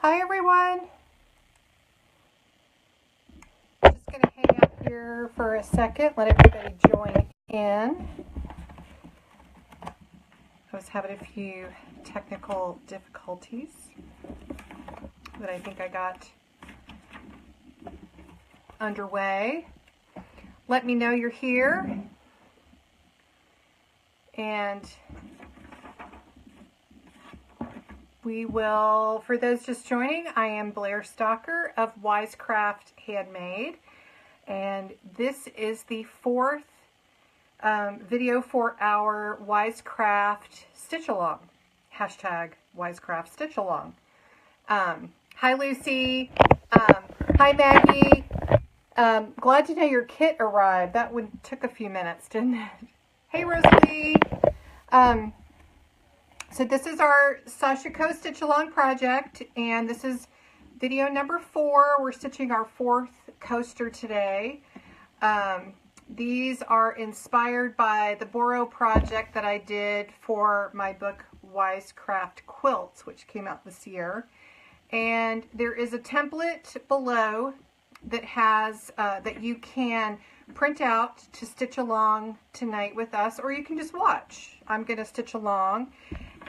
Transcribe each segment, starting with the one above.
Hi everyone. Just going to hang out here for a second, let everybody join in. I was having a few technical difficulties, but I think I got underway. Let me know you're here. And we will, for those just joining, I am Blair Stalker of Wisecraft Handmade, and this is the fourth video for our Wisecraft Stitch Along, hashtag Wisecraft Stitch Along. Hi Lucy, hi Maggie, glad to know your kit arrived. That one took a few minutes, didn't it? Hey Rosalie. So this is our Sashiko Stitch Along project, and this is video number 4. We're stitching our 4th coaster today. These are inspired by the Boro project that I did for my book Wisecraft Quilts, which came out this year. And there is a template below that has that you can print out to stitch along tonight with us, or you can just watch. I'm going to stitch along.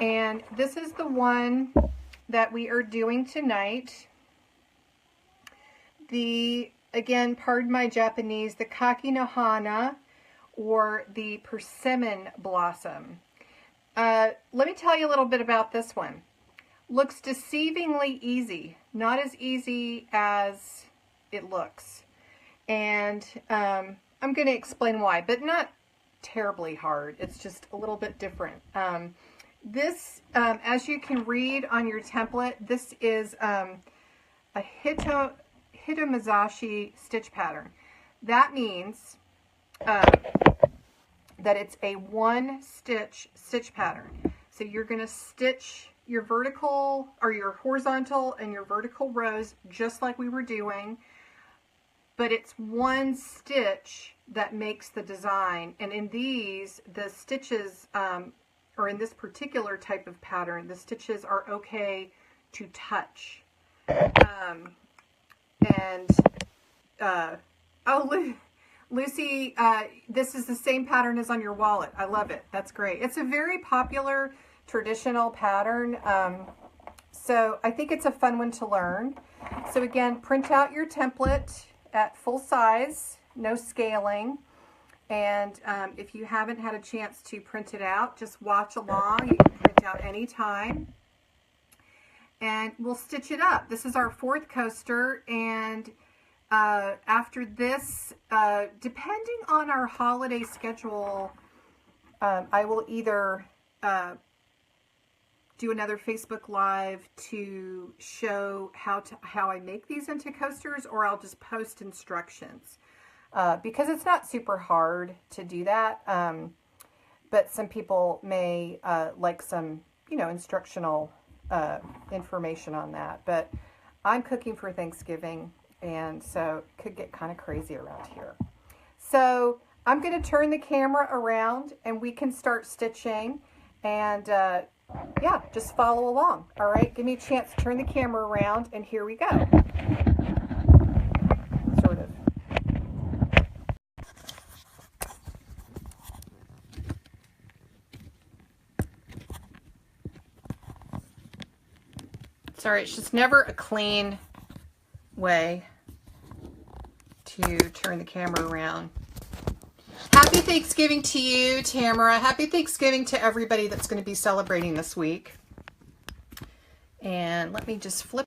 And this is the one that we are doing tonight. Again, pardon my Japanese, the Kaki-no-hana, or the Persimmon Blossom. Let me tell you a little bit about this one. Looks deceivingly easy, not as easy as it looks. And I'm going to explain why, but not terribly hard. It's just a little bit different. This, as you can read on your template, this is a hitomizashi stitch pattern. That means that it's a one stitch pattern. So you're going to stitch your vertical or your horizontal and your vertical rows just like we were doing, but it's one stitch that makes the design. And in these, the stitches, or in this particular type of pattern, the stitches are okay to touch. Oh, Lucy, this is the same pattern as on your wallet. I love it. That's great. It's a very popular traditional pattern. So I think it's a fun one to learn. So again, print out your template at full size, no scaling. And if you haven't had a chance to print it out, just watch along. You can print out anytime. And we'll stitch it up. This is our 4th coaster. And after this, depending on our holiday schedule, I will either do another Facebook Live to show how I make these into coasters, or I'll just post instructions. Because it's not super hard to do that, but some people may like some, instructional information on that. But I'm cooking for Thanksgiving, and so it could get kind of crazy around here. So I'm going to turn the camera around, and we can start stitching, and yeah, just follow along. All right, give me a chance to turn the camera around, and here we go. Sort of. Sorry, it's just never a clean way to turn the camera around. Happy Thanksgiving to you, Tamara. Happy Thanksgiving to everybody that's going to be celebrating this week. And let me just flip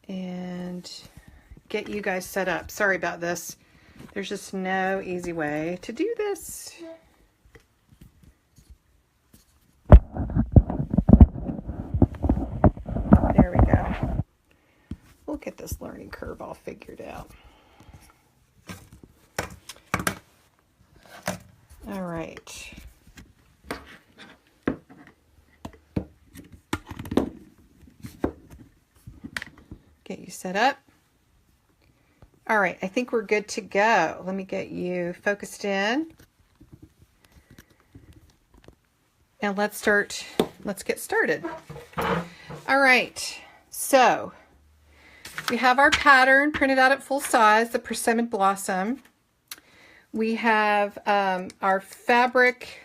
and get you guys set up. Sorry about this. There's just no easy way to do this. There we go. We'll get this learning curve all figured out. All right. Get you set up. All right, I think we're good to go. Let me get you focused in. And let's get started. All right, so we have our pattern printed out at full size, the Persimmon Blossom. We have our fabric,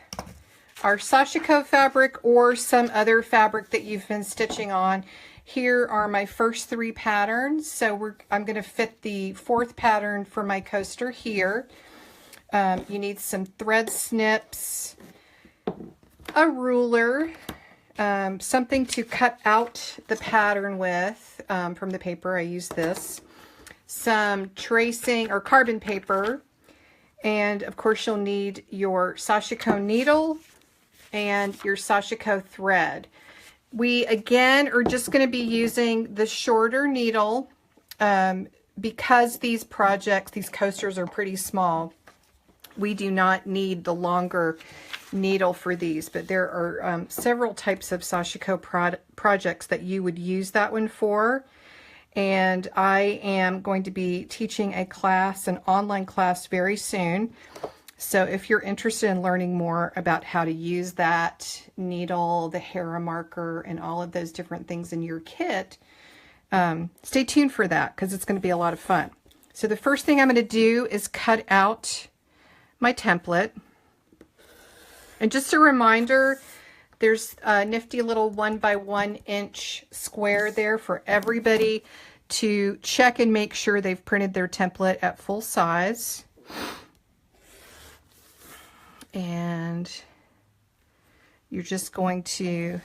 our Sashiko fabric or some other fabric that you've been stitching on. Here are my first 3 patterns. So I'm going to fit the 4th pattern for my coaster here. You need some thread snips, a ruler, something to cut out the pattern with from the paper. I use this. Some tracing or carbon paper. And of course you'll need your Sashiko needle and your Sashiko thread. We again are just going to be using the shorter needle because these projects, these coasters are pretty small. We do not need the longer needle for these, but there are several types of Sashiko projects that you would use that one for. And I am going to be teaching a class, an online class very soon. So if you're interested in learning more about how to use that needle, the Hera marker, and all of those different things in your kit, stay tuned for that because it's going to be a lot of fun. So the first thing I'm going to do is cut out my template. And just a reminder, there's a nifty little 1 by 1 inch square there for everybody to check and make sure they've printed their template at full size. And you're just going to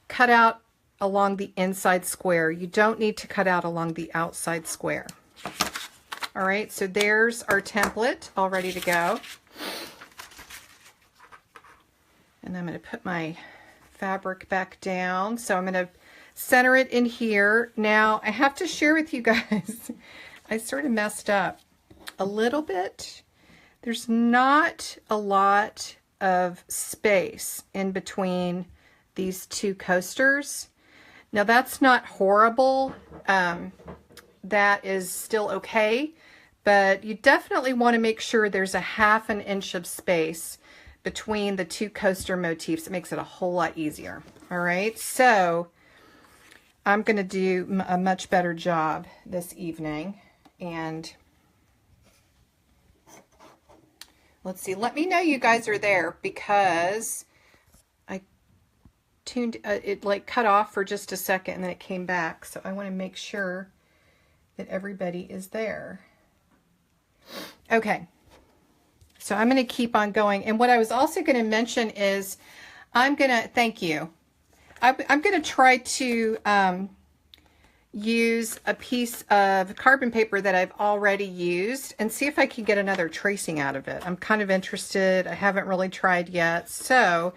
cut out along the inside square. You don't need to cut out along the outside square. All right, so there's our template all ready to go. And I'm going to put my fabric back down. So I'm going to center it in here. Now I have to share with you guys, I sort of messed up a little bit. There's not a lot of space in between these 2 coasters. Now that's not horrible. That is still okay, but you definitely want to make sure there's a 1/2 inch of space between the 2 coaster motifs. It makes it a whole lot easier. All right, so I'm going to do a much better job this evening. And let's see, let me know you guys are there because I tuned, it like cut off for just a second and then it came back. So I want to make sure that everybody is there. Okay. So I'm going to keep on going. And what I was also going to mention is I'm going to, thank you. I'm going to try to use a piece of carbon paper that I've already used and see if I can get another tracing out of it. I'm kind of interested. I haven't really tried yet. So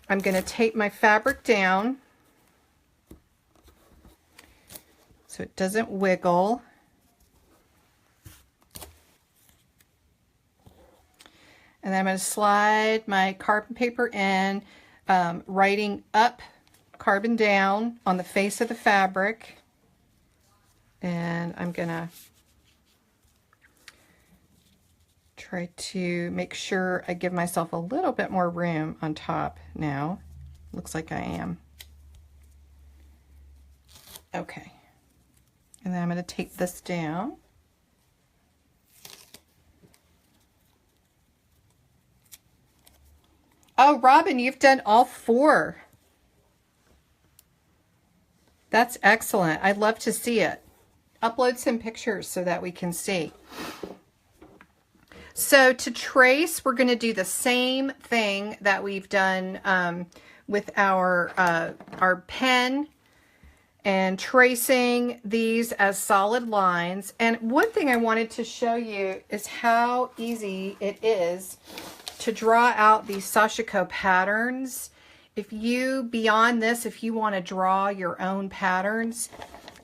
I'm going to tape my fabric down so it doesn't wiggle. And then I'm going to slide my carbon paper in, writing up, carbon down on the face of the fabric. And I'm going to try to make sure I give myself a little bit more room on top now. Looks like I am. Okay. And then I'm going to tape this down. Oh, Robin, you've done all 4. That's excellent. I'd love to see it. Upload some pictures so that we can see. So to trace, we're going to do the same thing that we've done with our pen and tracing these as solid lines. And one thing I wanted to show you is how easy it is to draw out these Sashiko patterns. If you, beyond this, if you want to draw your own patterns,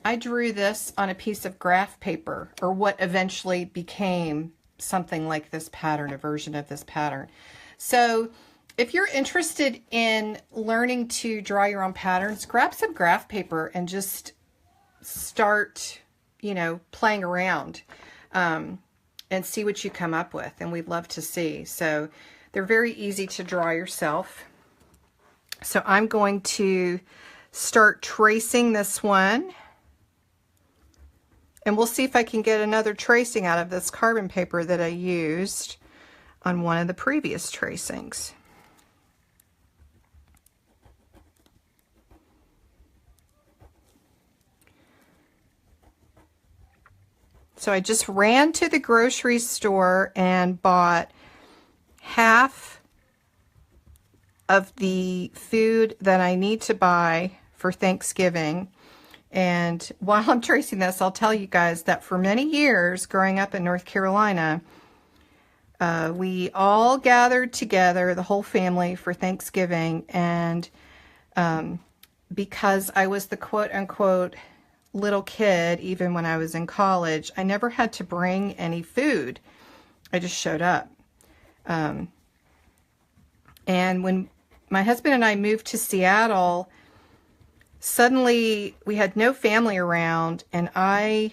I drew this on a piece of graph paper, or what eventually became something like this pattern, a version of this pattern. So if you're interested in learning to draw your own patterns, grab some graph paper and just start, you know, playing around. And see what you come up with, and we'd love to see. So they're very easy to draw yourself. So I'm going to start tracing this one. And we'll see if I can get another tracing out of this carbon paper that I used on one of the previous tracings. So I just ran to the grocery store and bought half of the food that I need to buy for Thanksgiving. And while I'm tracing this, I'll tell you guys that for many years growing up in North Carolina, we all gathered together, the whole family, for Thanksgiving. And because I was the quote-unquote little kid, even when I was in college, I never had to bring any food. I just showed up. And when my husband and I moved to Seattle, suddenly we had no family around, and I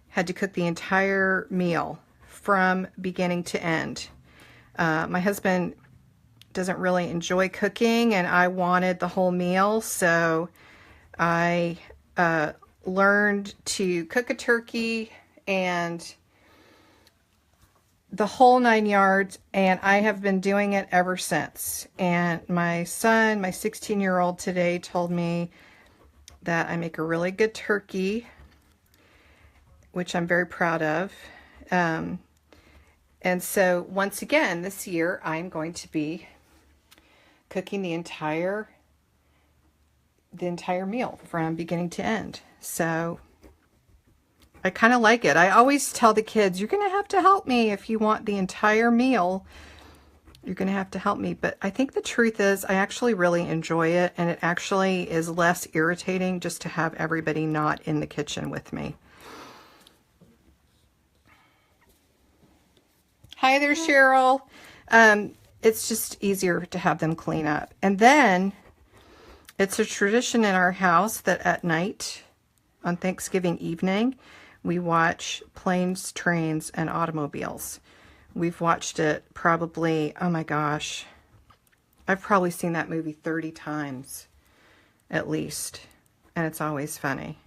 had to cook the entire meal from beginning to end. My husband doesn't really enjoy cooking, and I wanted the whole meal, so I learned to cook a turkey and the whole 9 yards, and I have been doing it ever since. And my son, my 16-year-old today, told me that I make a really good turkey, which I'm very proud of. And so once again this year I'm going to be cooking the entire meal from beginning to end. So I kind of like it. I always tell the kids, you're going to have to help me if you want the entire meal. You're going to have to help me. But I think the truth is I actually really enjoy it, and it actually is less irritating just to have everybody not in the kitchen with me. Hi there, Cheryl. It's just easier to have them clean up. And then it's a tradition in our house that at night on Thanksgiving evening, we watch Planes, Trains, and Automobiles. We've watched it probably, oh my gosh, I've probably seen that movie 30 times at least, and it's always funny.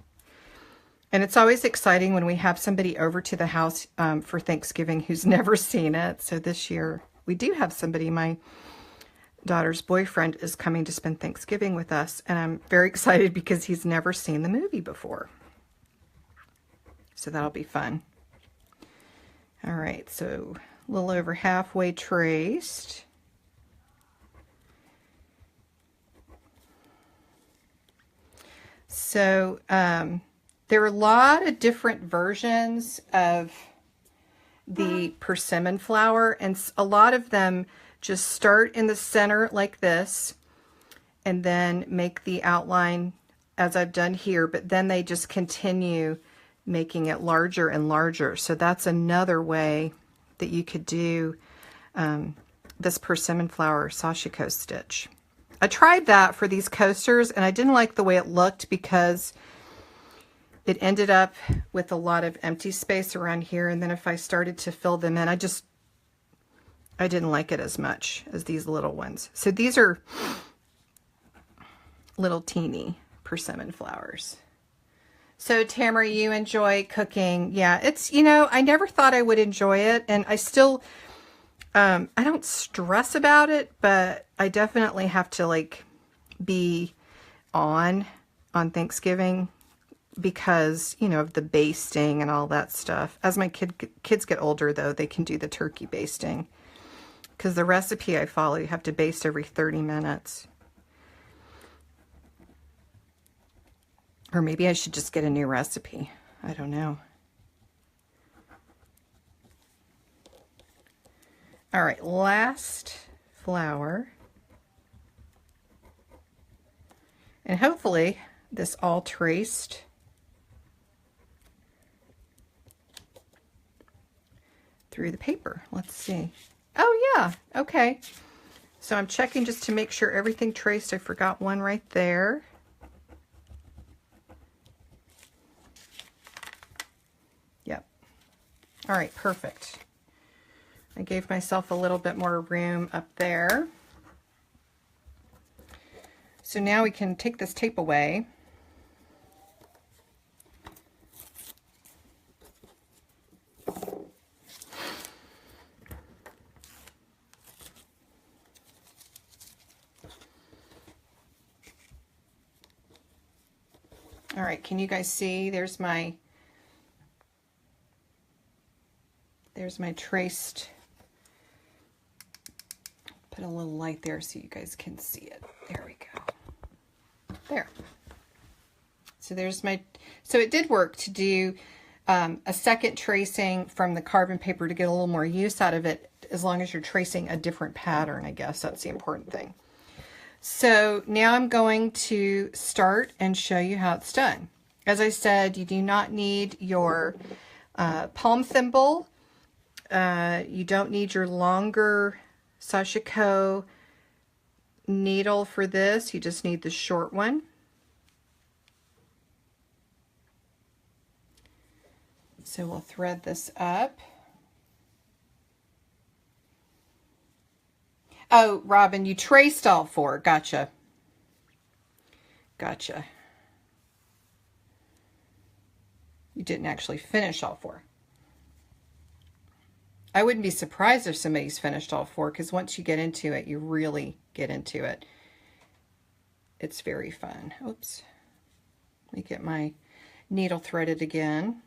And it's always exciting when we have somebody over to the house for Thanksgiving who's never seen it. So this year we do have somebody. My daughter's boyfriend is coming to spend Thanksgiving with us, and I'm very excited because he's never seen the movie before. So that'll be fun. All right, so a little over halfway traced. So there are a lot of different versions of the persimmon flower, and a lot of them just start in the center like this and then make the outline as I've done here, but then they just continue making it larger and larger. So that's another way that you could do this persimmon flower Sashiko stitch. I tried that for these coasters and I didn't like the way it looked because it ended up with a lot of empty space around here, and then if I started to fill them in, I didn't like it as much as these little ones. So these are little teeny persimmon flowers. So Tamara, you enjoy cooking. Yeah, it's, you know, I never thought I would enjoy it, and I still, I don't stress about it, but I definitely have to like be on Thanksgiving because, you know, of the basting and all that stuff. As my kids get older though, they can do the turkey basting. Because the recipe I follow, you have to baste every 30 minutes. Or maybe I should just get a new recipe. I don't know. All right, last flower. And hopefully this all traced. Through the paper. Let's see. Oh yeah, okay. So I'm checking just to make sure everything traced. I forgot one right there. Yep. All right, perfect. I gave myself a little bit more room up there. So now we can take this tape away. All right, can you guys see? There's my traced. Put a little light there so you guys can see it. There we go. There. So there's my, so it did work to do a second tracing from the carbon paper to get a little more use out of it, as long as you're tracing a different pattern, I guess. That's the important thing. So now I'm going to start and show you how it's done. As I said, you do not need your palm thimble. You don't need your longer Sashiko needle for this. You just need the short one. So we'll thread this up. Oh, Robin, you traced all four. Gotcha. Gotcha. You didn't actually finish all four. I wouldn't be surprised if somebody's finished all four, because once you get into it, you really get into it. It's very fun. Oops. Let me get my needle threaded again.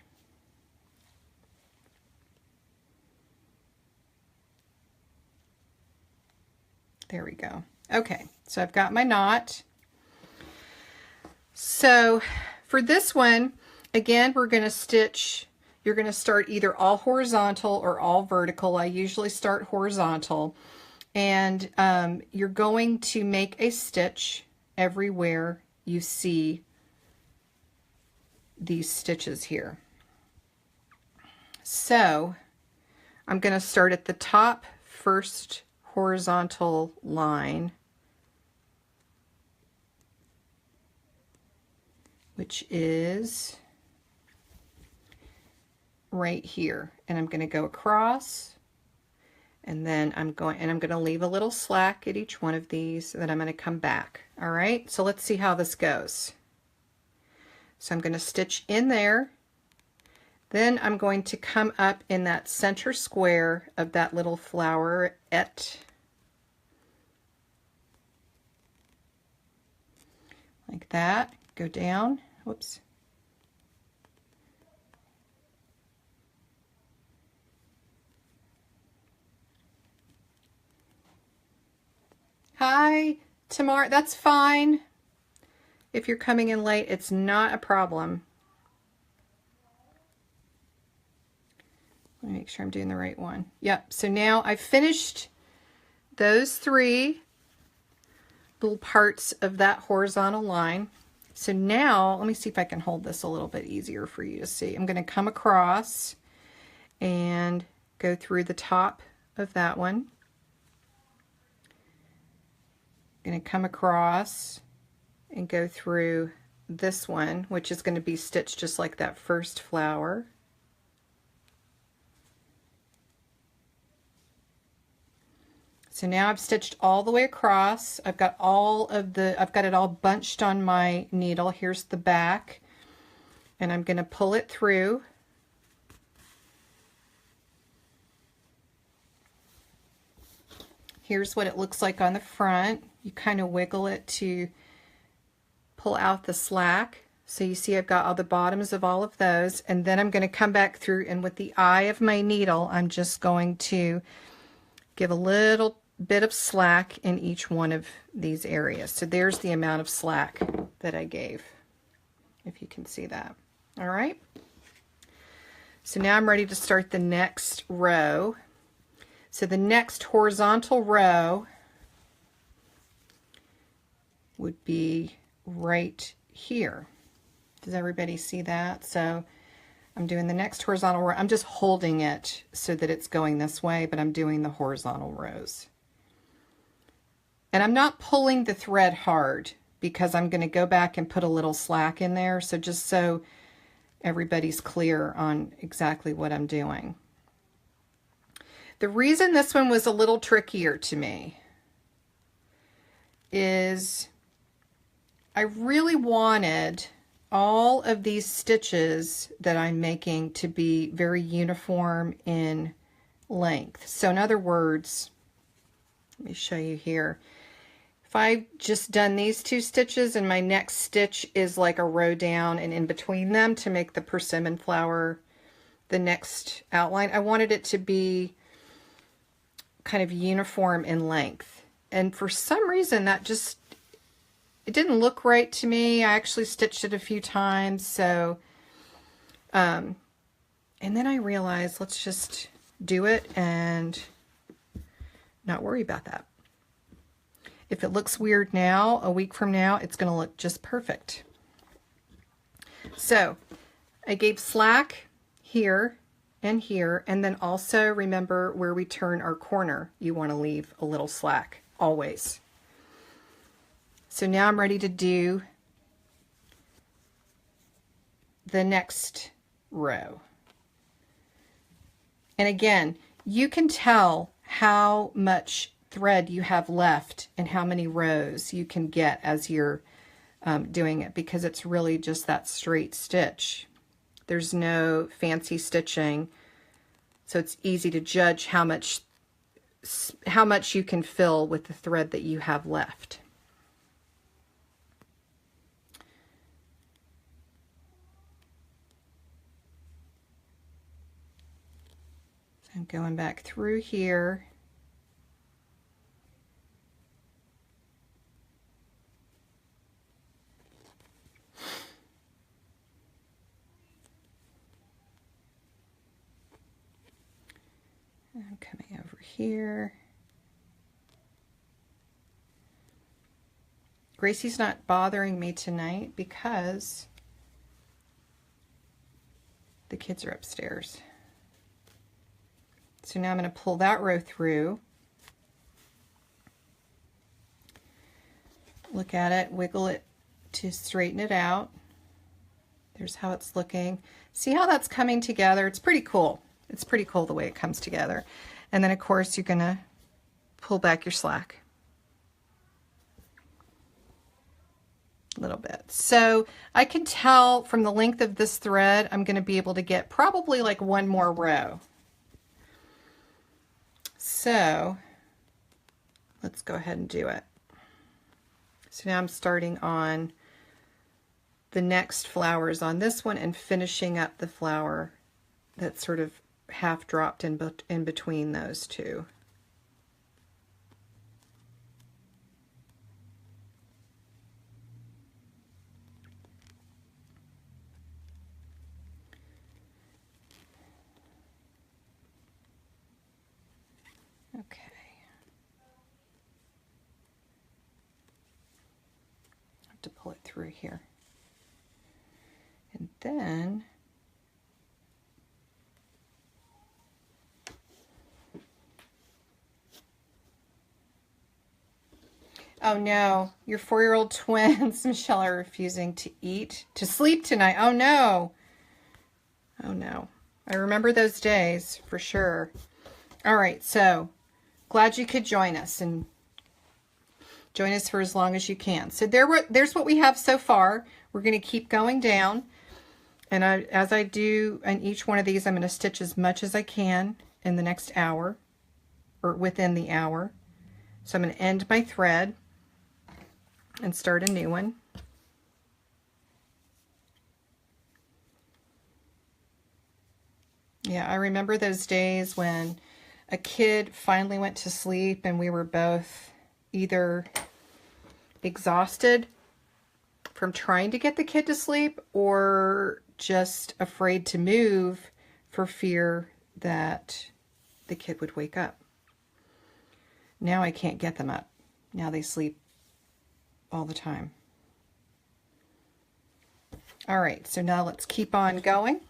There we go. Okay, so I've got my knot. So for this one, again, we're going to stitch, you're going to start either all horizontal or all vertical. I usually start horizontal. And you're going to make a stitch everywhere you see these stitches here. So I'm going to start at the top first horizontal line, which is right here, and I'm going to go across, and then I'm going to leave a little slack at each one of these, and then I'm going to come back. All right, so let's see how this goes. So I'm going to stitch in there, then I'm going to come up in that center square of that little flowerette, like that, go down, whoops. Hi, Tamar, that's fine. If you're coming in late, it's not a problem. Let me make sure I'm doing the right one. Yep, so now I've finished those three little parts of that horizontal line. So now, let me see if I can hold this a little bit easier for you to see. I'm going to come across and go through the top of that one. I'm going to come across and go through this one, which is going to be stitched just like that first flower. So now I've stitched all the way across. I've got it all bunched on my needle. Here's the back, and I'm going to pull it through. Here's what it looks like on the front. You kind of wiggle it to pull out the slack. So you see I've got all the bottoms of all of those, and then I'm going to come back through, and with the eye of my needle, I'm just going to give a little bit of slack in each one of these areas. So there's the amount of slack that I gave, if you can see that. All right. So now I'm ready to start the next row. So the next horizontal row would be right here. Does everybody see that? So I'm doing the next horizontal row. I'm just holding it so that it's going this way, but I'm doing the horizontal rows. And I'm not pulling the thread hard because I'm going to go back and put a little slack in there. So just so everybody's clear on exactly what I'm doing. The reason this one was a little trickier to me is I really wanted all of these stitches that I'm making to be very uniform in length. So in other words, let me show you here. If I've just done these 2 stitches and my next stitch is like a row down and in between them to make the persimmon flower the next outline, I wanted it to be kind of uniform in length. And for some reason that just, it didn't look right to me. I actually stitched it a few times. So, and then I realized, let's just do it and not worry about that. If it looks weird now, a week from now, it's going to look just perfect. So I gave slack here and here, and then also remember where we turn our corner, you want to leave a little slack always. So now I'm ready to do the next row. And again, you can tell how much thread you have left and how many rows you can get as you're doing it, because it's really just that straight stitch. There's no fancy stitching, so it's easy to judge how much you can fill with the thread that you have left. So I'm going back through here. I'm coming over here. Gracie's not bothering me tonight because the kids are upstairs. So now I'm going to pull that row through. Look at it, wiggle it to straighten it out. There's how it's looking. See how that's coming together? It's pretty cool. It's pretty cool the way it comes together. And then of course you're gonna pull back your slack a little bit. So I can tell from the length of this thread, I'm gonna be able to get probably like 1 more row. So let's go ahead and do it. So now I'm starting on the next flowers on this one and finishing up the flower that's sort of half dropped in between those 2. Okay. I have to pull it through here. And then oh no, your 4-year-old twins, Michelle, are refusing to sleep tonight. Oh no. Oh no. I remember those days for sure. All right, so glad you could join us and join us for as long as you can. So there's what we have so far. We're going to keep going down. And as I do in each one of these, I'm going to stitch as much as I can in the next hour or within the hour. So I'm going to end my thread and start a new one. Yeah, I remember those days when a kid finally went to sleep and we were both either exhausted from trying to get the kid to sleep or just afraid to move for fear that the kid would wake up. Now I can't get them up. Now they sleep all the time. All right, so now let's keep on going.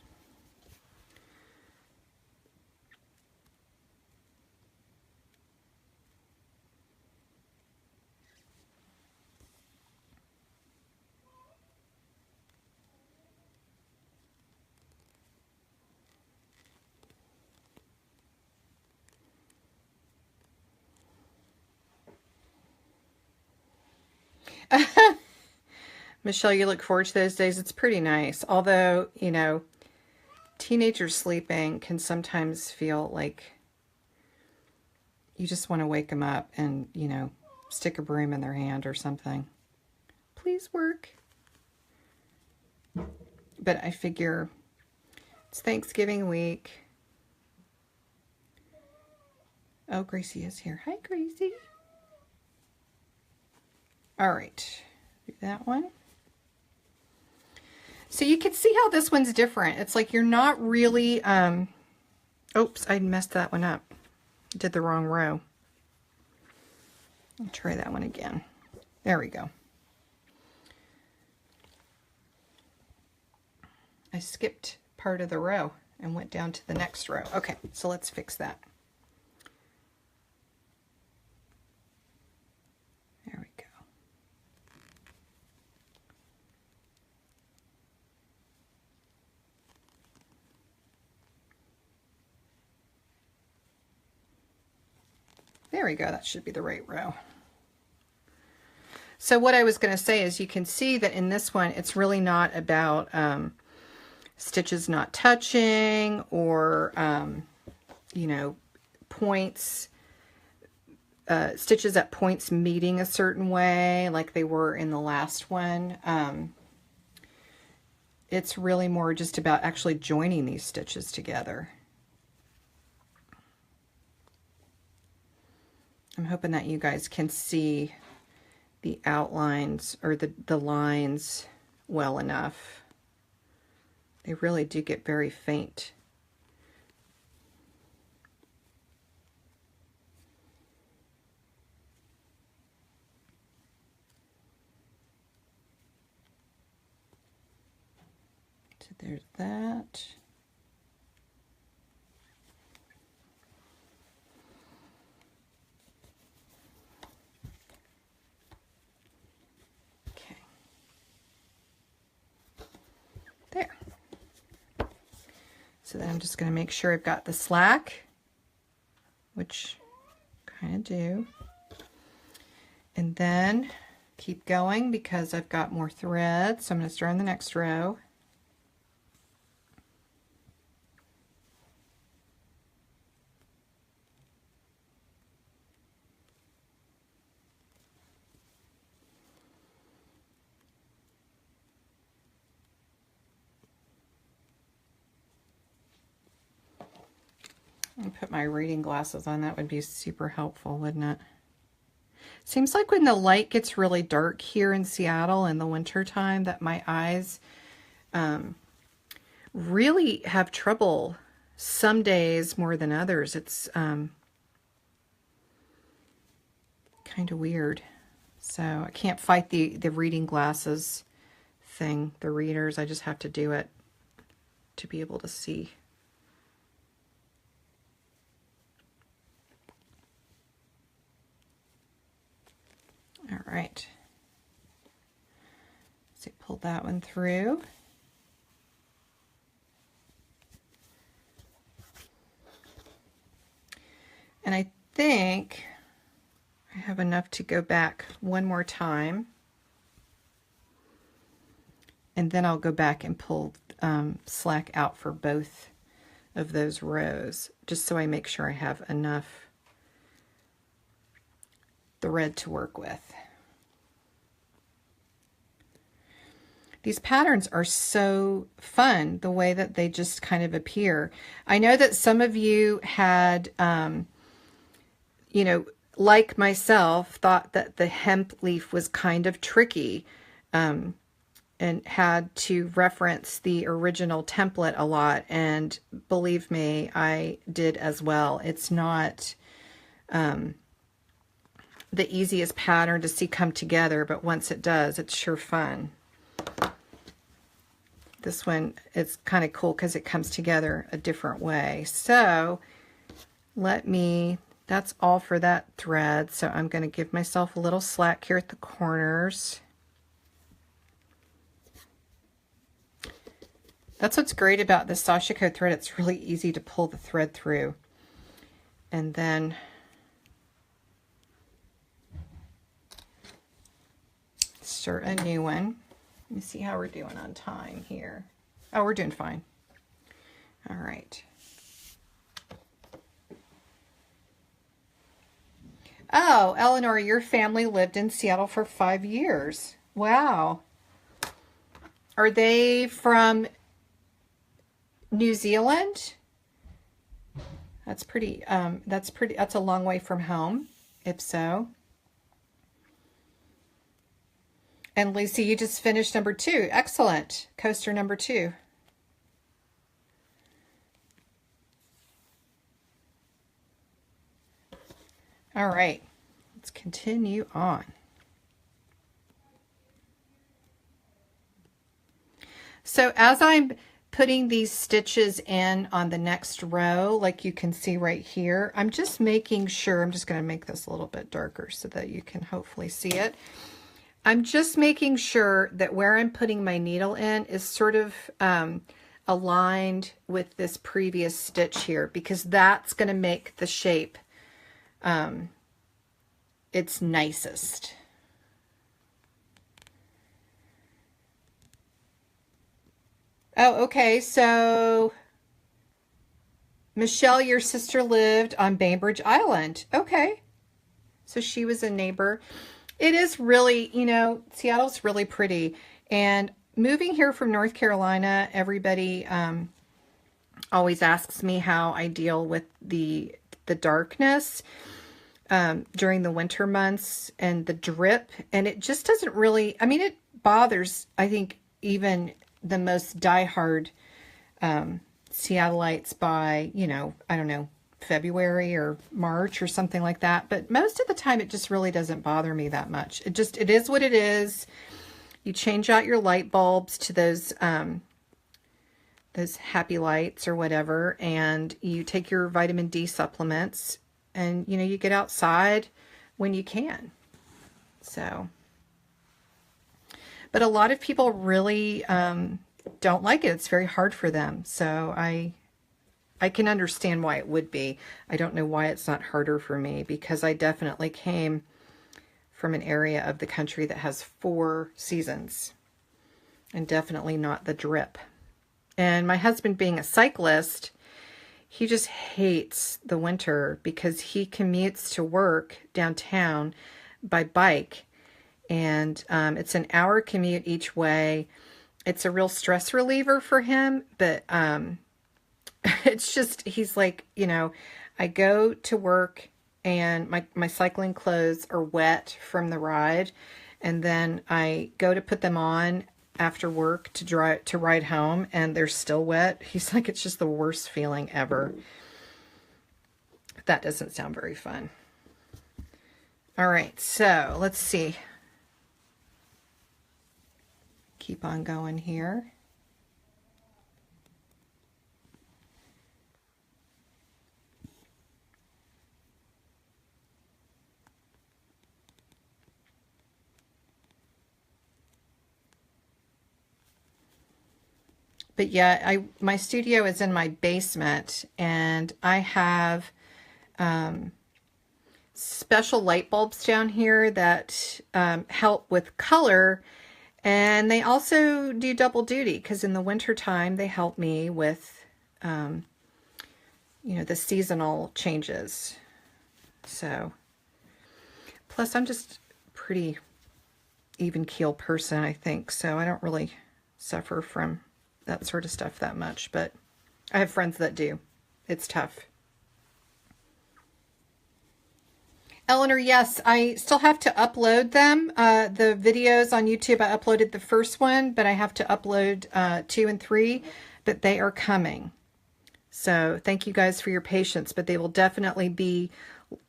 Michelle, you look forward to those days. It's pretty nice. Although, you know, teenagers sleeping can sometimes feel like you just want to wake them up and, you know, stick a broom in their hand or something. Please work. But I figure it's Thanksgiving week. Oh, Gracie is here. Hi, Gracie. All right, do that one. So you can see how this one's different. It's like you're not really, oops, I messed that one up. Did the wrong row. I'll try that one again. There we go. I skipped part of the row and went down to the next row. Okay, so let's fix that. There we go. There we go. That should be the right row. So what I was going to say is you can see that in this one, it's really not about stitches not touching or, you know, points, stitches at points meeting a certain way like they were in the last one. It's really more just about actually joining these stitches together. I'm hoping that you guys can see the outlines or the lines well enough. They really do get very faint. So there's that. There. So then I'm just going to make sure I've got the slack, which kind of do. And then keep going because I've got more thread. So I'm going to start on the next row. And put my reading glasses on. That would be super helpful, wouldn't it? Seems like when the light gets really dark here in Seattle in the winter time that my eyes really have trouble some days more than others. It's kind of weird. So I can't fight the reading glasses thing, the readers. I just have to do it to be able to see. All right, so pull that one through. And I think I have enough to go back one more time. And then I'll go back and pull slack out for both of those rows, just so I make sure I have enough thread to work with. These patterns are so fun, the way that they just kind of appear. I know that some of you had, you know, like myself, thought that the hemp leaf was kind of tricky and had to reference the original template a lot. And believe me, I did as well. It's not the easiest pattern to see come together, but once it does, it's sure fun. This one is kind of cool because it comes together a different way. So let me, that's all for that thread. So I'm going to give myself a little slack here at the corners. That's what's great about this Sashiko thread. It's really easy to pull the thread through. And then start a new one. Let me see how we're doing on time here. Oh, we're doing fine. All right. Oh, Eleanor, your family lived in Seattle for 5 years. Wow. Are they from New Zealand? That's that's a long way from home, if so. And Lucy, you just finished number 2. Excellent. Coaster number 2. All right, let's continue on. So as I'm putting these stitches in on the next row, like you can see right here, I'm just making sure, I'm just going to make this a little bit darker so that you can hopefully see it. I'm just making sure that where I'm putting my needle in is sort of aligned with this previous stitch here, because that's going to make the shape its nicest. Oh, okay, so Michelle, your sister lived on Bainbridge Island. Okay, so she was a neighbor. It is really, you know, Seattle's really pretty. And moving here from North Carolina, everybody always asks me how I deal with the darkness during the winter months and the drip. And it just doesn't really, I mean, it bothers, I think, even the most diehard Seattleites by, you know, I don't know, February or March or something like that. But most of the time it just really doesn't bother me that much. It is what it is. You change out your light bulbs to those happy lights or whatever, and you take your vitamin D supplements, and you know, you get outside when you can. So, but a lot of people really don't like it. It's very hard for them. So I can understand why it would be. I don't know why it's not harder for me, because I definitely came from an area of the country that has 4 seasons, and definitely not the drip. And my husband, being a cyclist, he just hates the winter because he commutes to work downtown by bike, and it's an hour commute each way. It's a real stress reliever for him, but it's just, he's like, you know, I go to work and my cycling clothes are wet from the ride, and then I go to put them on after work to ride home, and they're still wet. He's like, it's just the worst feeling ever. That doesn't sound very fun. All right, so let's see. Keep on going here. But yeah, my studio is in my basement, and I have special light bulbs down here that help with color, and they also do double duty, because in the winter time they help me with you know, the seasonal changes. So plus I'm just a pretty even keel person, I think, so I don't really suffer from that sort of stuff that much, but I have friends that do. It's tough. Eleanor, yes, I still have to upload them. The videos on YouTube, I uploaded the first one, but I have to upload 2 and 3, but they are coming. So thank you guys for your patience, but they will definitely be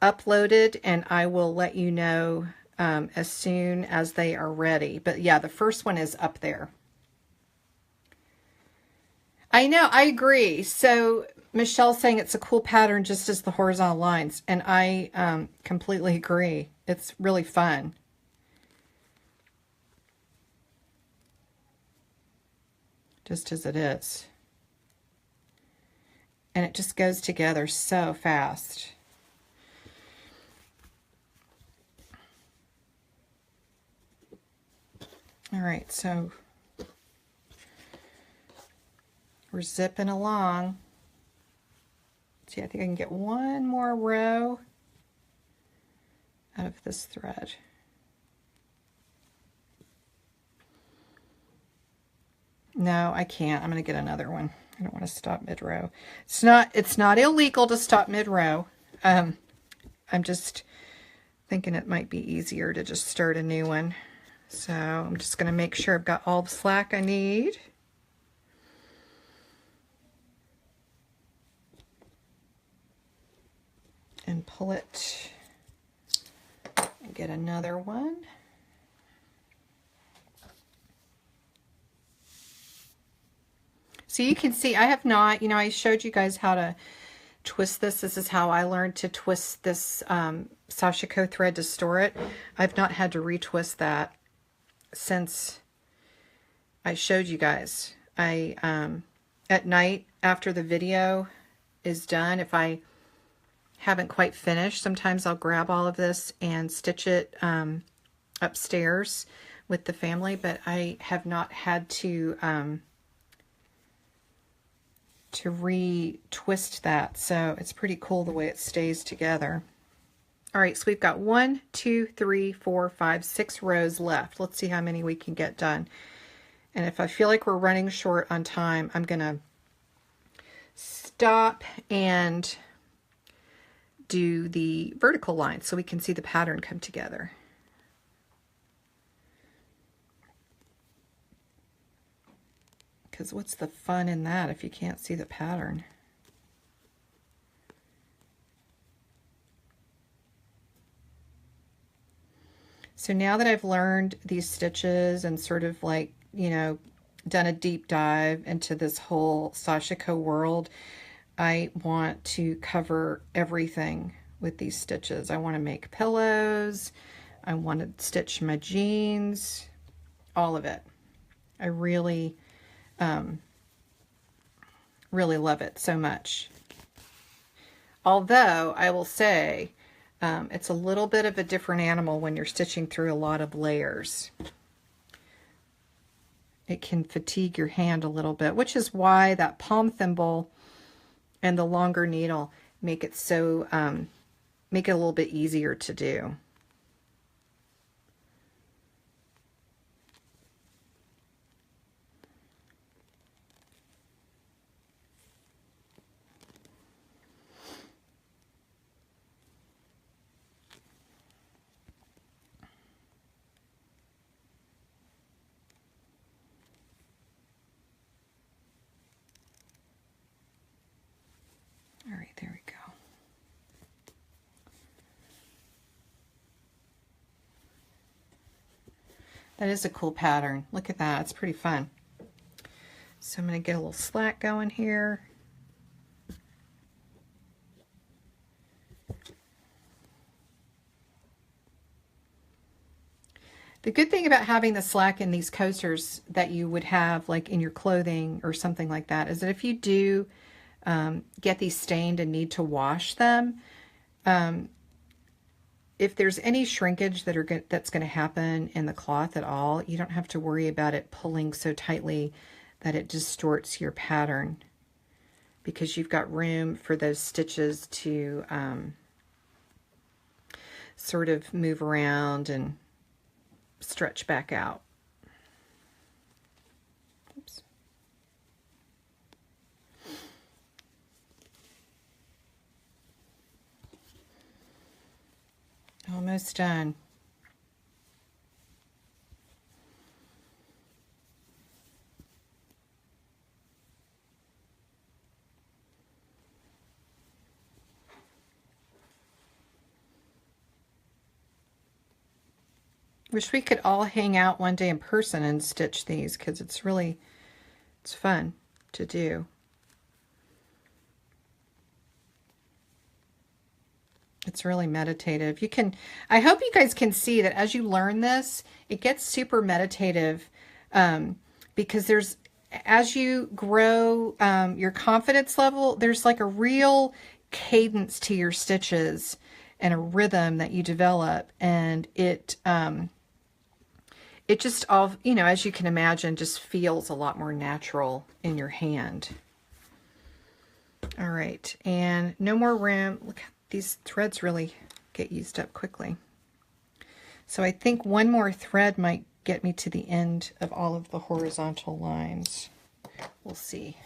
uploaded, and I will let you know as soon as they are ready. But yeah, the first one is up there. I know, I agree. So Michelle's saying it's a cool pattern just as the horizontal lines, and I completely agree. It's really fun. Just as it is. And it just goes together so fast. All right, so We're zipping along. See, I think I can get one more row out of this thread. No, I can't. I'm going to get another one. I don't want to stop mid-row. It's not illegal to stop mid-row. I'm just thinking it might be easier to just start a new one. So I'm just going to make sure I've got all the slack I need. And pull it and get another one. So you can see I have not, you know, I showed you guys how to twist this. This is how I learned to twist this Sashiko thread to store it. I've not had to retwist that since I showed you guys. I at night after the video is done, if I haven't quite finished, sometimes I'll grab all of this and stitch it upstairs with the family, but I have not had to re-twist that, so it's pretty cool the way it stays together. All right, so we've got 1, 2, 3, 4, 5, 6 rows left. Let's see how many we can get done. And if I feel like we're running short on time, I'm gonna stop and do the vertical line so we can see the pattern come together. Because what's the fun in that if you can't see the pattern? So now that I've learned these stitches and sort of like, you know, done a deep dive into this whole Sashiko world, I want to cover everything with these stitches. I want to make pillows. I want to stitch my jeans, all of it. I really really love it so much. Although I will say it's a little bit of a different animal when you're stitching through a lot of layers. It can fatigue your hand a little bit, which is why that palm thimble and the longer needle make it so make it a little bit easier to do. All right, there we go. That is a cool pattern. Look at that. It's pretty fun. So I'm going to get a little slack going here. The good thing about having the slack in these coasters that you would have like in your clothing or something like that is that if you do get these stained and need to wash them, if there's any shrinkage that's going to happen in the cloth at all, you don't have to worry about it pulling so tightly that it distorts your pattern, because you've got room for those stitches to sort of move around and stretch back out. Oops. Almost done. Wish we could all hang out one day in person and stitch these, because it's fun to do. It's really meditative. I hope you guys can see that as you learn this, it gets super meditative, because as you grow your confidence level, there's like a real cadence to your stitches and a rhythm that you develop, and it it just all, you know, as you can imagine, just feels a lot more natural in your hand. All right, and no more room. Look, these threads really get used up quickly. So I think one more thread might get me to the end of all of the horizontal lines. We'll see.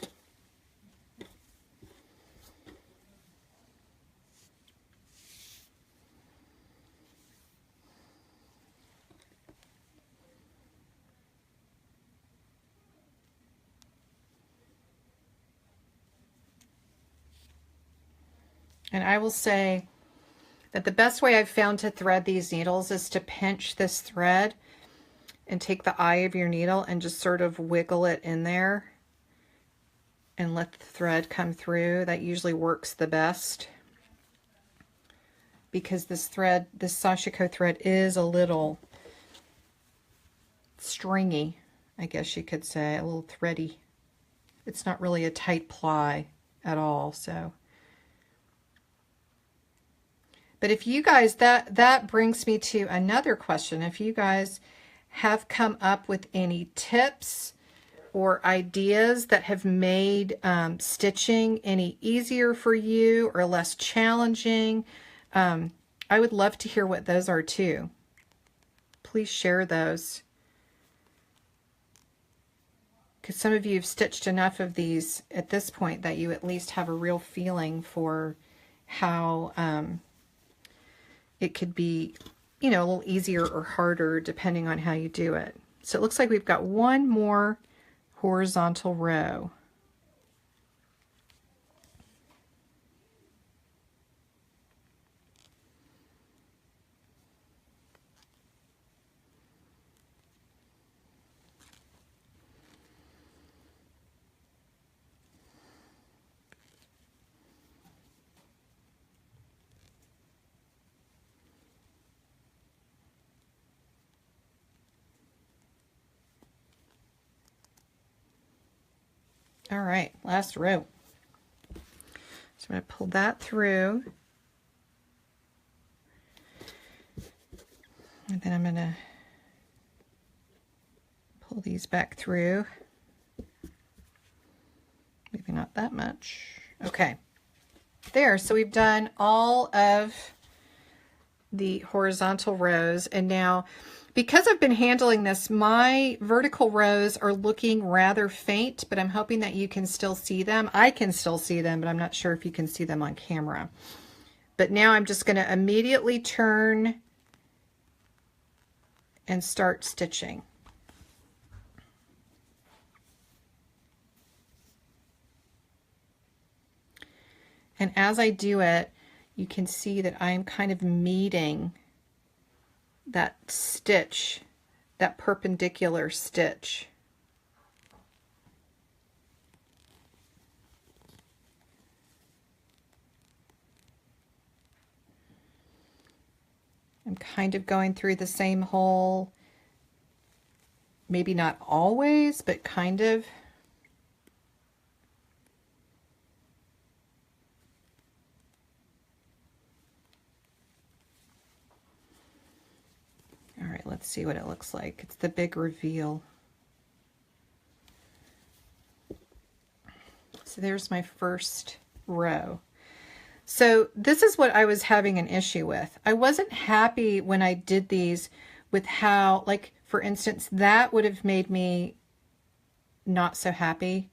And I will say that the best way I've found to thread these needles is to pinch this thread and take the eye of your needle and just sort of wiggle it in there and let the thread come through. That usually works the best because this thread, this Sashiko thread, is a little stringy, I guess you could say, a little thready. It's not really a tight ply at all, so. But if you guys, that brings me to another question. If you guys have come up with any tips or ideas that have made stitching any easier for you or less challenging, I would love to hear what those are too. Please share those. Because some of you have stitched enough of these at this point that you at least have a real feeling for how it could be, you know, a little easier or harder depending on how you do it. So it looks like we've got one more horizontal row. All right, last row. So I'm going to pull that through. And then I'm going to pull these back through. Maybe not that much. Okay. There, so we've done all of the horizontal rows, and now because I've been handling this, my vertical rows are looking rather faint, but I'm hoping that you can still see them. I can still see them, but I'm not sure if you can see them on camera. But now I'm just going to immediately turn and start stitching. And as I do it, you can see that I'm kind of meeting that stitch, that perpendicular stitch. I'm kind of going through the same hole, maybe not always, but kind of. All right, let's see what it looks like. It's the big reveal. So there's my first row. So this is what I was having an issue with. I wasn't happy when I did these with how, like, for instance, that would have made me not so happy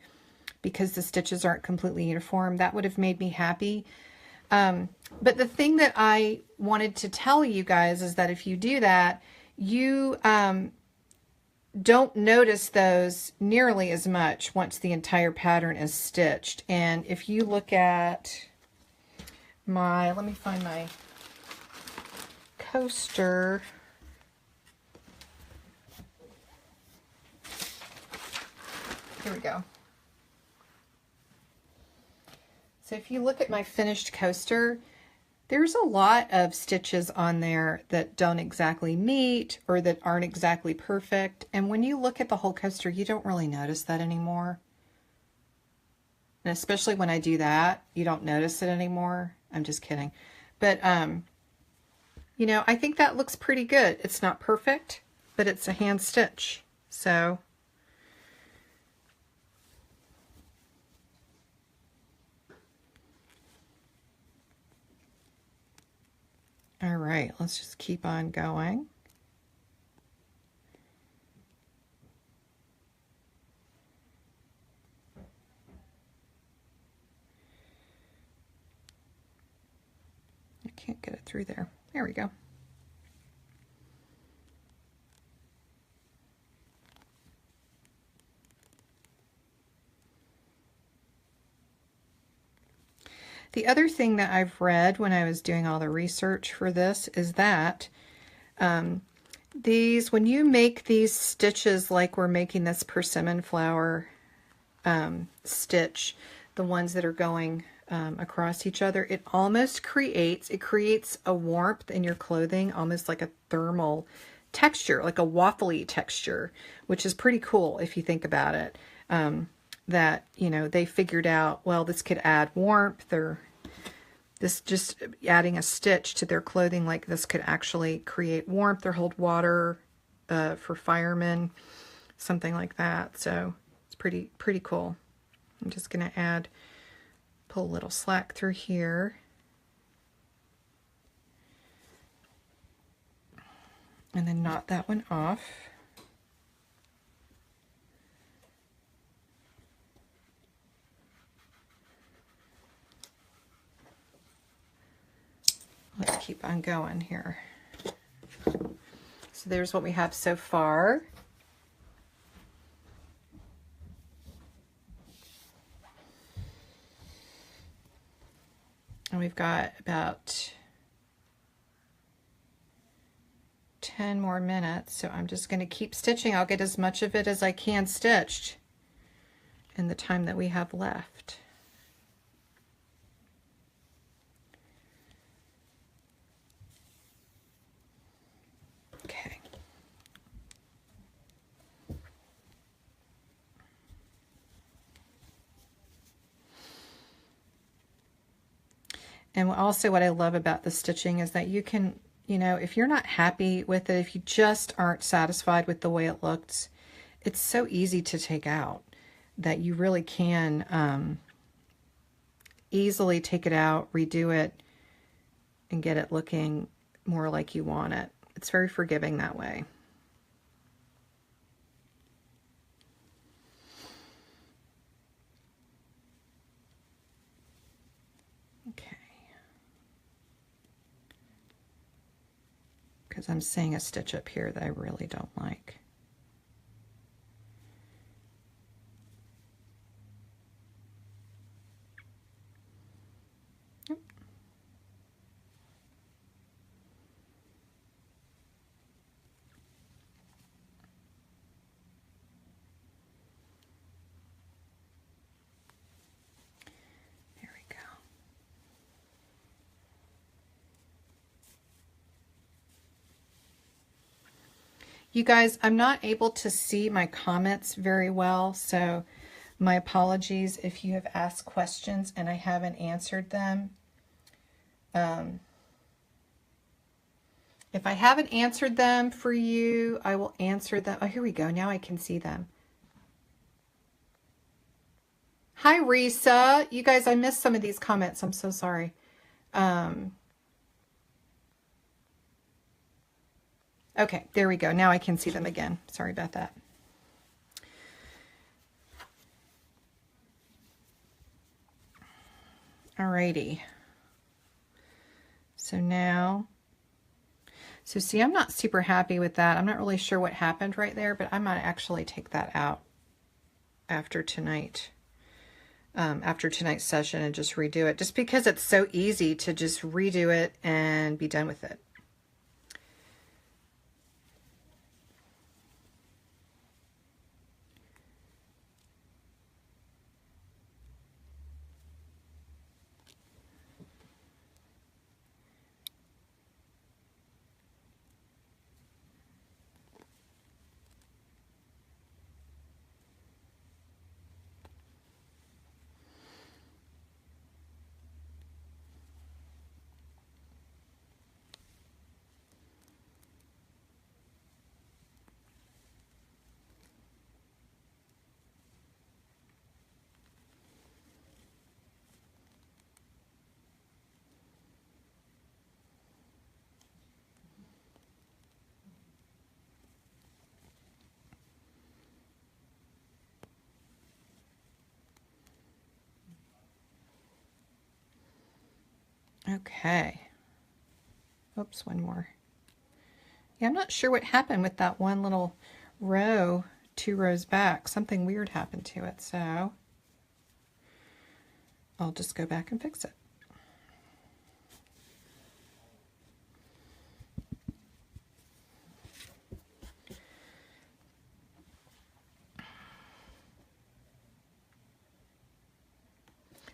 because the stitches aren't completely uniform. That would have made me happy. But the thing that I wanted to tell you guys is that if you do that, you don't notice those nearly as much once the entire pattern is stitched. And if you look at my, let me find my coaster. Here we go. So if you look at my finished coaster, there's a lot of stitches on there that don't exactly meet or that aren't exactly perfect. And when you look at the whole coaster, you don't really notice that anymore. And especially when I do that, you don't notice it anymore. I'm just kidding. But, you know, I think that looks pretty good. It's not perfect, but it's a hand stitch. So all right, let's just keep on going. I can't get it through there. There we go. The other thing that I've read when I was doing all the research for this is that when you make these stitches like we're making this persimmon flower stitch, the ones that are going across each other, it creates a warmth in your clothing, almost like a thermal texture, like a waffly texture, which is pretty cool if you think about it. That, you know, they figured out, well, this could add warmth, or this just adding a stitch to their clothing like this could actually create warmth or hold water for firemen, something like that. So it's pretty cool. I'm just going to pull a little slack through here. And then knot that one off. Let's keep on going here. So there's what we have so far. And we've got about 10 more minutes, so I'm just going to keep stitching. I'll get as much of it as I can stitched in the time that we have left. Okay. And also what I love about the stitching is that you can, you know, if you're not happy with it, if you just aren't satisfied with the way it looks, it's so easy to take out that you really can easily take it out, redo it, and get it looking more like you want it. It's very forgiving that way. Okay. Because I'm seeing a stitch up here that I really don't like. Yep. There we go. You guys, I'm not able to see my comments very well, so my apologies if you have asked questions and I haven't answered them. If I haven't answered them for you, I will answer them. Oh, here we go. Now I can see them. Hi, Risa. You guys, I missed some of these comments. I'm so sorry. Okay, there we go. Now I can see them again. Sorry about that. Alrighty. So now, so see, I'm not super happy with that. I'm not really sure what happened right there, but I might actually take that out after tonight. After tonight's session and just redo it, just because it's so easy to just redo it and be done with it. Okay. Oops, one more. Yeah, I'm not sure what happened with that one little row, 2 rows back. Something weird happened to it, so I'll just go back and fix it.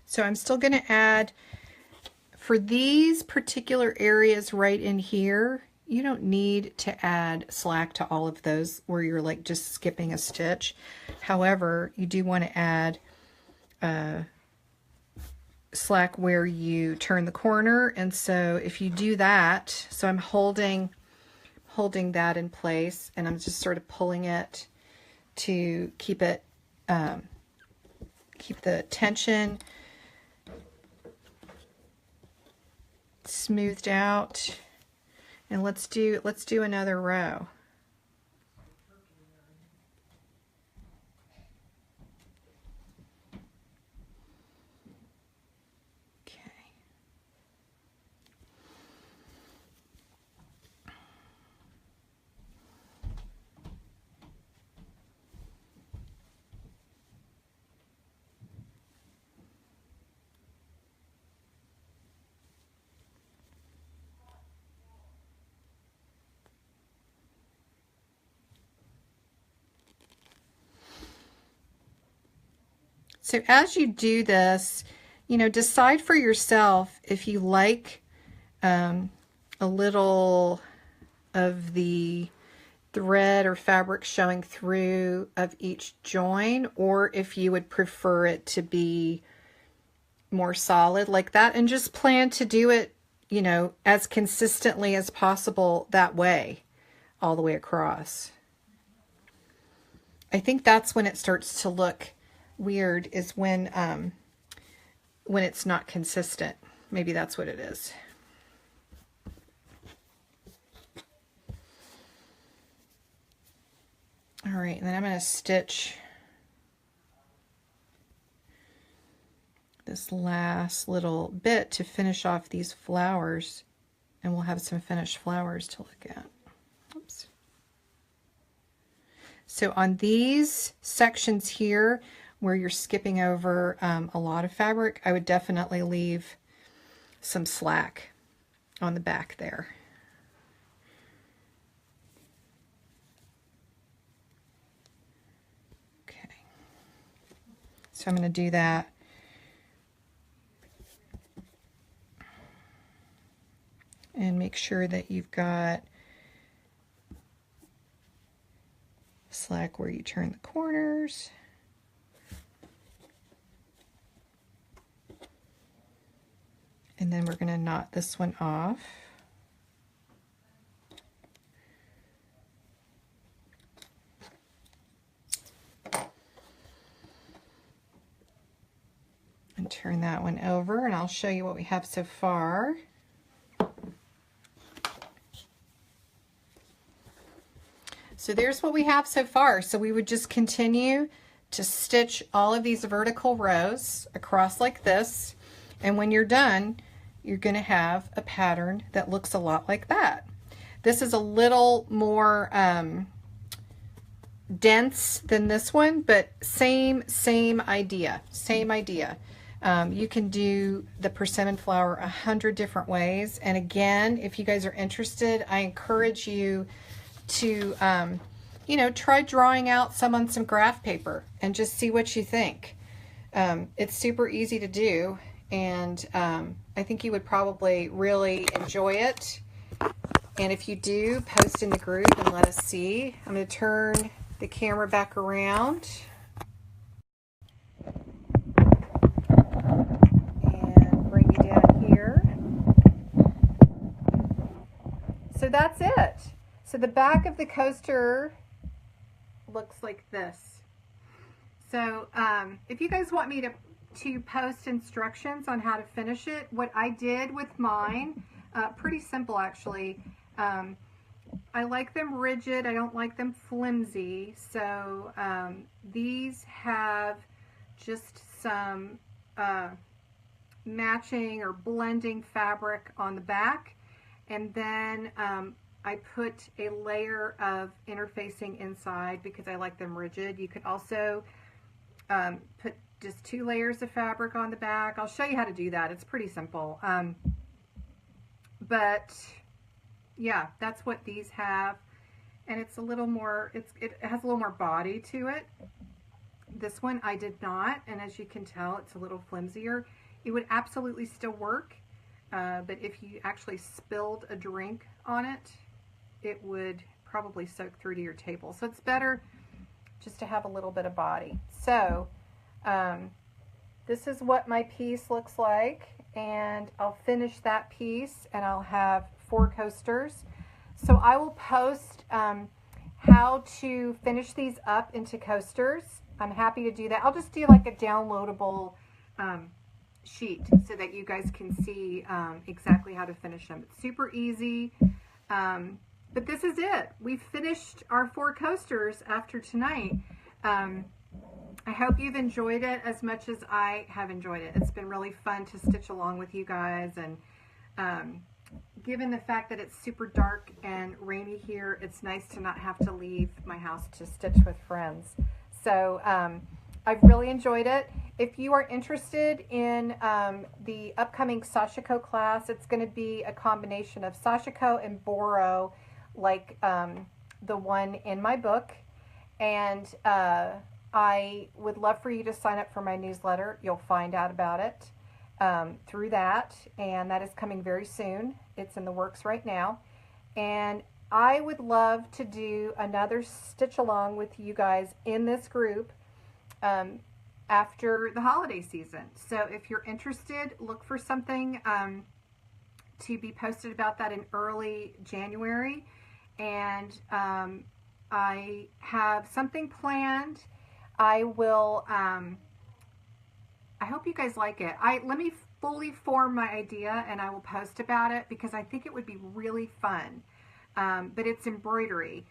So I'm still going to add, for these particular areas right in here, you don't need to add slack to all of those where you're like just skipping a stitch. However, you do want to add slack where you turn the corner. And so if you do that, so I'm holding that in place, and I'm just sort of pulling it to keep it, keep the tension smoothed out. And let's do another row. Okay. So as you do this, you know, decide for yourself if you like a little of the thread or fabric showing through of each join, or if you would prefer it to be more solid like that, and just plan to do it, you know, as consistently as possible that way, all the way across. I think that's when it starts to look weird, is when it's not consistent. Maybe that's what it is. All right, and then I'm going to stitch this last little bit to finish off these flowers, and we'll have some finished flowers to look at. Oops. So on these sections here, where you're skipping over a lot of fabric, I would definitely leave some slack on the back there. Okay, so I'm going to do that. And make sure that you've got slack where you turn the corners. And then we're going to knot this one off. And turn that one over, and I'll show you what we have so far. So there's what we have so far. So we would just continue to stitch all of these vertical rows across like this. And when you're done, you're going to have a pattern that looks a lot like that. This is a little more dense than this one, but same idea, same idea. You can do the persimmon flower 100 different ways. And again, if you guys are interested, I encourage you to, you know, try drawing out some on some graph paper and just see what you think. It's super easy to do. And I think you would probably really enjoy it. And if you do, post in the group and let us see. I'm going to turn the camera back around. And bring you down here. So that's it. So the back of the coaster looks like this. So if you guys want me to post instructions on how to finish it, what I did with mine, pretty simple actually. I like them rigid, I don't like them flimsy, so these have just some matching or blending fabric on the back, and then I put a layer of interfacing inside because I like them rigid. You could also put just 2 layers of fabric on the back. I'll show you how to do that. It's pretty simple. But yeah, that's what these have. And it's a little more, it has a little more body to it. This one I did not, and as you can tell, it's a little flimsier. It would absolutely still work, but if you actually spilled a drink on it, it would probably soak through to your table. So it's better just to have a little bit of body. So this is what my piece looks like, and I'll finish that piece and I'll have 4 coasters. So I will post how to finish these up into coasters. I'm happy to do that. I'll just do like a downloadable sheet so that you guys can see exactly how to finish them. It's super easy. But this is it. We've finished our 4 coasters after tonight. I hope you've enjoyed it as much as I have enjoyed it. It's been really fun to stitch along with you guys, and given the fact that it's super dark and rainy here, it's nice to not have to leave my house to stitch with friends. So I've really enjoyed it. If you are interested in the upcoming Sashiko class, it's going to be a combination of Sashiko and Boro, like the one in my book. And I would love for you to sign up for my newsletter. You'll find out about it through that, and that is coming very soon. It's in the works right now. And I would love to do another stitch along with you guys in this group after the holiday season. So if you're interested, look for something to be posted about that in early January. And I have something planned. I will, I hope you guys like it. Let me fully form my idea and I will post about it because I think it would be really fun. But it's embroidery.